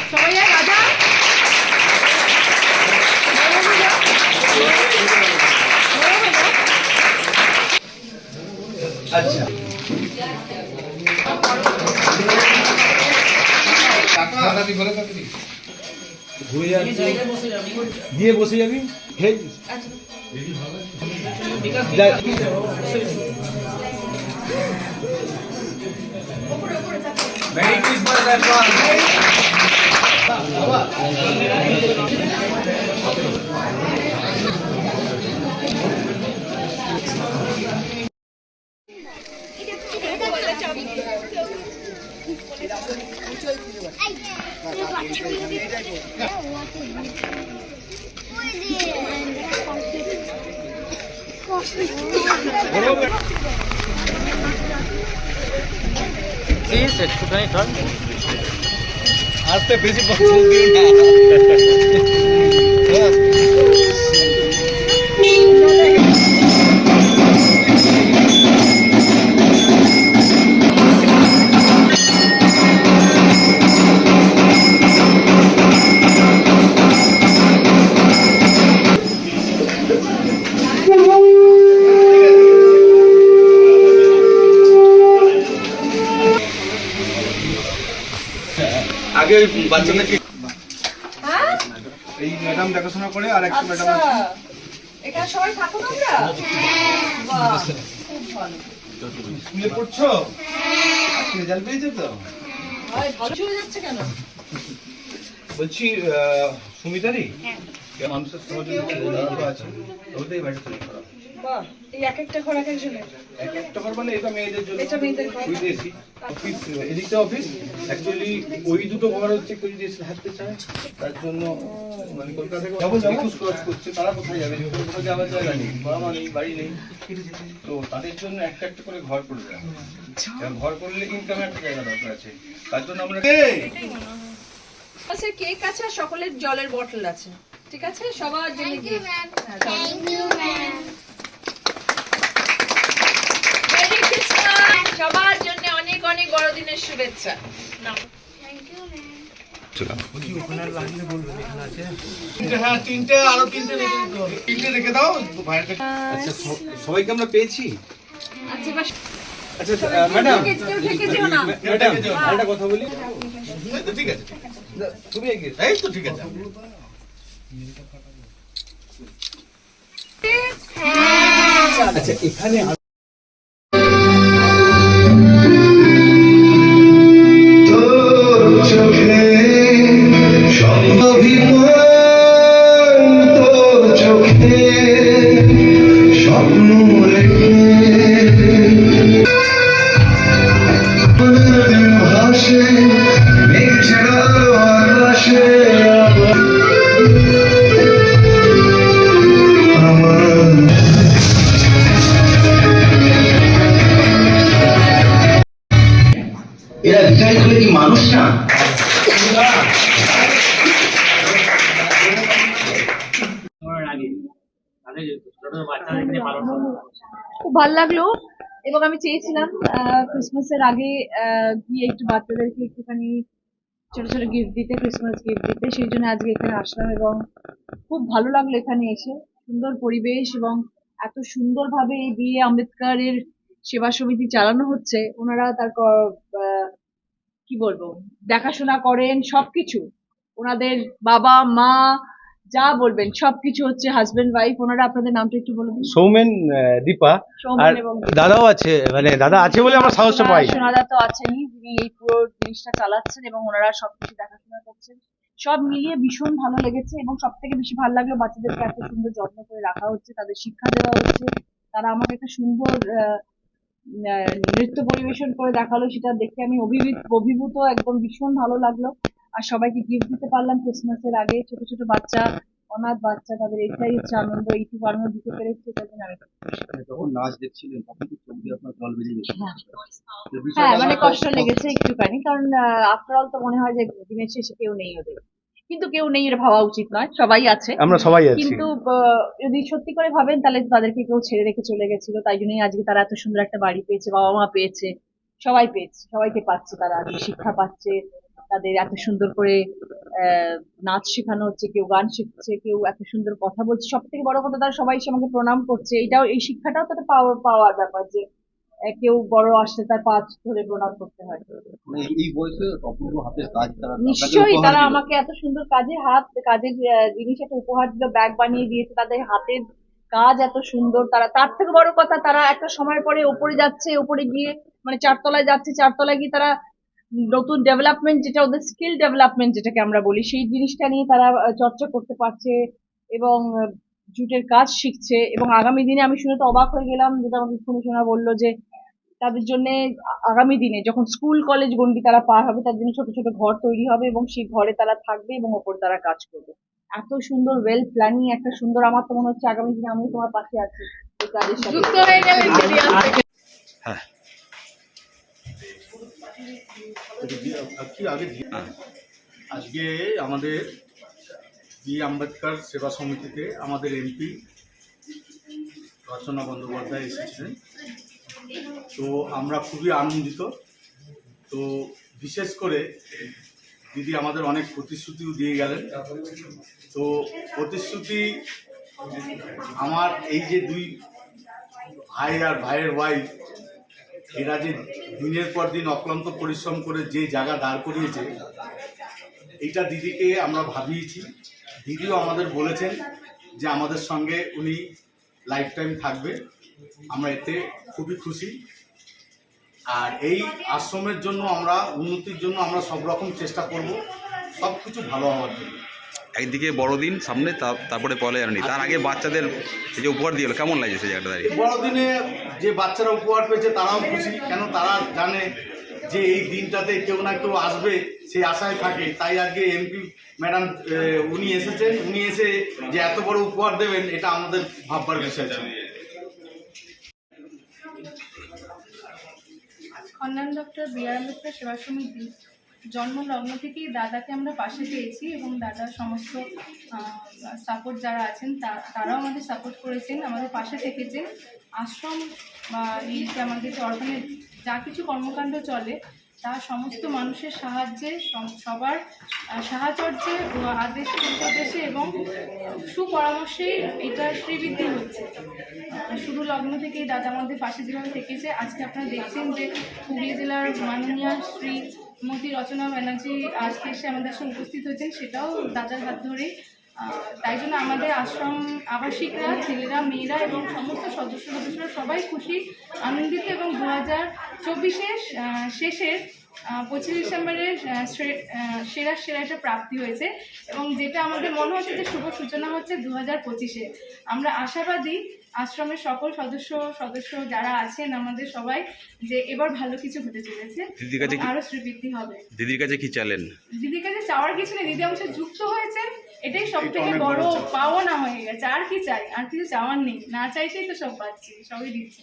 সবাই এক রাজা আচ্ছা ঘুরে যাবি দিয়ে বসে যাবি মেরি ক্রিসমাস অ্যাডভান্স প্লিজ একটুখানি টার্ন আস্তে বেশি পছন্দ দিও না আগে ওই বাচ্চাদেরকে এই ম্যাডাম দেখাশোনা করে আর একটা ম্যাডাম আছে এখানে সবাই থাকো তোমরা বাহ খুব ভালো স্কুলে পড়ছো আজকে রেজাল্ট পেয়েছো তো ভাই ভালো চলে যাচ্ছে কেন বলছি সুমিতারি মানুষের সহযোগিতা আছে ওটাই বাইরে তৈরি করা বাহ এই এক একটা ঘর এক একজনের এক একটা ঘর মানে এটা মেয়েদের জন্য এটা মেয়েদের ঘর। বিদেশি অফিস এদিকটা অফিস অ্যাকচুয়ালি ওই দুটো ঘর হচ্ছে কেউ যদি এসে থাকতে চায় তার জন্য মানে কলকাতা থেকে রিকোয়েস্ট ক্রস করছে তারা কোথায় যাবে কোথাও যাওয়ার জায়গা নেই বাবা মা নেই বাড়ি নেই তো তাদের জন্য একটা একটা করে ঘর করে দেওয়া ঘর করলে ইনকামের একটা জায়গা দরকার আছে তার জন্য আমরা আচ্ছা কেক আছে আর সকলের জলের বটল আছে ঠিক আছে সবার জন্য gift thank you ma'am merry Christmas সবার জন্য অনেক অনেক বড়দিনের শুভেচ্ছা নাও থ্যাংক ইউ ম্যাম হ্যাঁ তিনটে আরো তিনটে রেখে দাও আচ্ছা সবাইকে আমরা পেয়েছি আচ্ছা বাস আচ্ছা ম্যাডাম কেউ থেকে যেও না ম্যাডাম একটা কথা বলি ঠিক আছে তুমি এগিয়ে এই তো ঠিক আছে আচ্ছা এখানে এরা বিচার করে কি মানুষ না খুব ভালো লাগলো এবং আমি চেয়েছিলাম ক্রিসমাসের আগে গিয়ে একটু বাচ্চাদেরকে একটুখানি ছোট ছোট গিফট দিতে ক্রিসমাস গিফট দিতে সেই জন্য আজকে এখানে আসলাম এবং খুব ভালো লাগলো এখানে এসে সুন্দর পরিবেশ এবং এত সুন্দরভাবে এই বিয়ে আম্বেদকরের সেবা সমিতি চালানো হচ্ছে ওনারা তার কি বলবো দেখাশোনা করেন সবকিছু ওনাদের বাবা মা যা বলবেন সবকিছু হচ্ছে হাজবেন্ড ওয়াইফ ওনারা আপনাদের নামটা একটু বলে দিন সৌমেন দীপা আর এবং দাদাও আছে মানে দাদা আছে বলে আমরা সাহস পাই সোনাদা তো আছেনই যিনি এই পুরো জিনিসটা চালাচ্ছেন এবং ওনারা সবকিছু দেখাশোনা করছেন সব মিলিয়ে ভীষণ ভালো লেগেছে এবং সব থেকে বেশি ভালো লাগলো বাচ্চাদেরকে এত সুন্দর যত্ন করে রাখা হচ্ছে তাদের শিক্ষা দেওয়া হচ্ছে তারা আমাকে একটা সুন্দর নৃত্য পরিবেশন করে দেখালো সেটা দেখে আমি অভিভূত একদম ভীষণ ভালো লাগলো আর সবাইকে গিফট দিতে পারলাম ক্রিসমাসের আগে ছোট ছোট বাচ্চা অনাথ বাচ্চা তাদের এটাই হচ্ছে আনন্দ এইটুকু আনন্দ দিতে পেরেছি এটার জন্য আমি যখন নাচ দেখছিলেন তখন তো চোখ দিয়ে আপনার জল বেরিয়ে গেছে হ্যাঁ মানে কষ্ট লেগেছে একটুখানি কারণ আফটার অল তো মনে হয় যে দিনের শেষে কেউ নেই ওদের কিন্তু কেউ নেই এটা ভাবা উচিত নয় সবাই আছে আমরা সবাই আছি কিন্তু যদি সত্যি করে ভাবেন তাহলে তাদেরকে কেউ ছেড়ে রেখে চলে গেছিল তাই জন্যই আজকে তারা এত সুন্দর একটা বাড়ি পেয়েছে বাবা মা পেয়েছে সবাই পেয়েছে সবাইকে পাচ্ছে তারা আজকে শিক্ষা পাচ্ছে তাদের এত সুন্দর করে নাচ শেখানো হচ্ছে, কেউ গান শিখছে, কেউ এত সুন্দর কথা বলছে, সব থেকে বড় কথা তারা সবাই এসে আমাকে প্রণাম করছে। এটাও, এই শিক্ষাটাও তো একটা পাওয়ার ব্যাপার যে কেউ বড় আসলে তার পা ধরে প্রণাম করতে হয়। মানে এই বয়সে অপূর্ব হাতের কাজ তারা আপনাকে নিশ্চয়ই উপহার তারা দিল। আমাকে এত সুন্দর কাজের জিনিস একটা উপহার দিল, ব্যাগ বানিয়ে দিয়েছে, তাদের হাতের কাজ এত সুন্দর। তারা, তার থেকে বড় কথা, তারা একটা সময় পরে ওপরে যাচ্ছে, ওপরে গিয়ে মানে 4 তলায় যাচ্ছে, 4 তলায় গিয়ে তারা নতুন ডেভেলপমেন্ট, যেটা ওদের স্কিল ডেভেলপমেন্ট যেটাকে আমরা বলি, সেই জিনিসটা নিয়ে তারা চর্চা করতে পারছে এবং জুটের কাজ শিখছে। এবং আগামী দিনে আমি শুনে তো অবাক হয়ে গেলাম, যেটা আমাকে শুনে শোনা বললো যে তাদের জন্য আগামী দিনে যখন স্কুল কলেজ গন্ডি তারা পার হবে, তার জন্য ছোট ছোট ঘর তৈরি হবে এবং সেই ঘরে তারা থাকবে এবং ওপর তারা কাজ করবে। এত সুন্দর ওয়েল প্ল্যানিং, একটা সুন্দর, আমার তো মনে হচ্ছে আগামী দিনে আমি তোমার পাশে আছি এই কাজের সাথে। যুক্ত হয়ে গেলেন যদি আপনি। হ্যাঁ আজকে আমাদের বি আম্বেদকর সেবা সমিতিতে আমাদের এমপি রচনা বন্দ্যোপাধ্যায় এসেছিলেন। তো আমরা খুবই আনন্দিত। তো বিশেষ করে দিদি আমাদের অনেক প্রতিশ্রুতিও দিয়ে গেলেন। তো প্রতিশ্রুতি, আমার এই যে দুই ভাই আর ভাইয়ের ওয়াইফ, এরা যে দিনের পর দিন অক্লান্ত পরিশ্রম করে যে জায়গা দাঁড় করিয়েছে, এইটা দিদিকে আমরা ভাবিয়েছি। দিদিও আমাদের বলেছেন যে আমাদের সঙ্গে উনি লাইফ টাইম থাকবে। আমরা এতে খুবই খুশি। আর এই আশ্রমের জন্য আমরা উন্নতির জন্য আমরা সব রকম চেষ্টা করব, সব কিছু ভালো হওয়ার জন্য। একদিকে বড়দিন সামনে, তারপরে পয়লা জানুয়ারি, তার আগে বাচ্চাদের এই যে উপহার দিয়ে কেমন লাগছে সেই জায়গাটা দাঁড়িয়ে? বড়দিনে যে বাচ্চারা উপহার পেয়েছে তারাও খুশি, কেন তারা জানে যে এই দিনটাতে কেউ না কেউ আসবে, সেই আশায় থাকে। তাই আজকে এমপি ম্যাডাম উনি এসেছেন, উনি এসে যে এত বড় উপহার দেবেন, এটা আমাদের ভাববার বিষয় ছিল। কল্যাণ ডক্টর বি আর আম্বেদকর সেবা সমিতি জন্ম লগ্ন থেকেই দাদাকে আমরা পাশে পেয়েছি এবং দাদার সমস্ত সাপোর্ট যারা আছেন তারাও আমাদের সাপোর্ট করেছেন, আমাদের পাশে থেকেছেন। আশ্রম বা এই যে আমাদের যে অর্ফানেজ যা কিছু কর্মকাণ্ড চলে, তা সমস্ত মানুষের সাহায্যে, সবার সাহাচর্যে ও আদেশে উপদেশে এবং সুপরামর্শেই এটা শ্রীবৃদ্ধি হচ্ছে। শুরু লগ্ন থেকেই দাদা আমাদের পাশে যেভাবে থেকেছে, আজকে আপনারা দেখছেন যে হুগলি জেলার মাননীয় শ্রীমতী রচনা ব্যানার্জি আজকে এসে আমাদের সঙ্গে উপস্থিত হয়েছেন, সেটাও দাদার হাত ধরেই। তাই জন্য আমাদের আশ্রম আবাসিকরা, ছেলেরা, মেয়েরা এবং সমস্ত সদস্যরা সবাই খুশি, আনন্দিত এবং 2024-এর শেষের 25 ডিসেম্বরের সেরাটা প্রাপ্তি হয়েছে এবং যেটা আমাদের মনে হচ্ছে যে শুভ সূচনা হচ্ছে 2025-এ। আমরা আশাবাদী আশ্রমের সকল সদস্য যারা আছেন আমাদের সবাই, যে এবার ভালো কিছু হতে চলেছে, দিদির কাছে আরো শ্রীবৃদ্ধি হবে। দিদির কাছে কি চাইলেন? দিদির কাছে চাওয়ার কিছু নেই, দিদি আমার সাথে যুক্ত হয়েছেন, এটাই সব থেকে বড় পাওনা হয়ে গেছে। আর কি চাই? আর কিছু চাওয়ার নেই, না চাইতেই তো সব পাচ্ছি, সবই দিচ্ছি।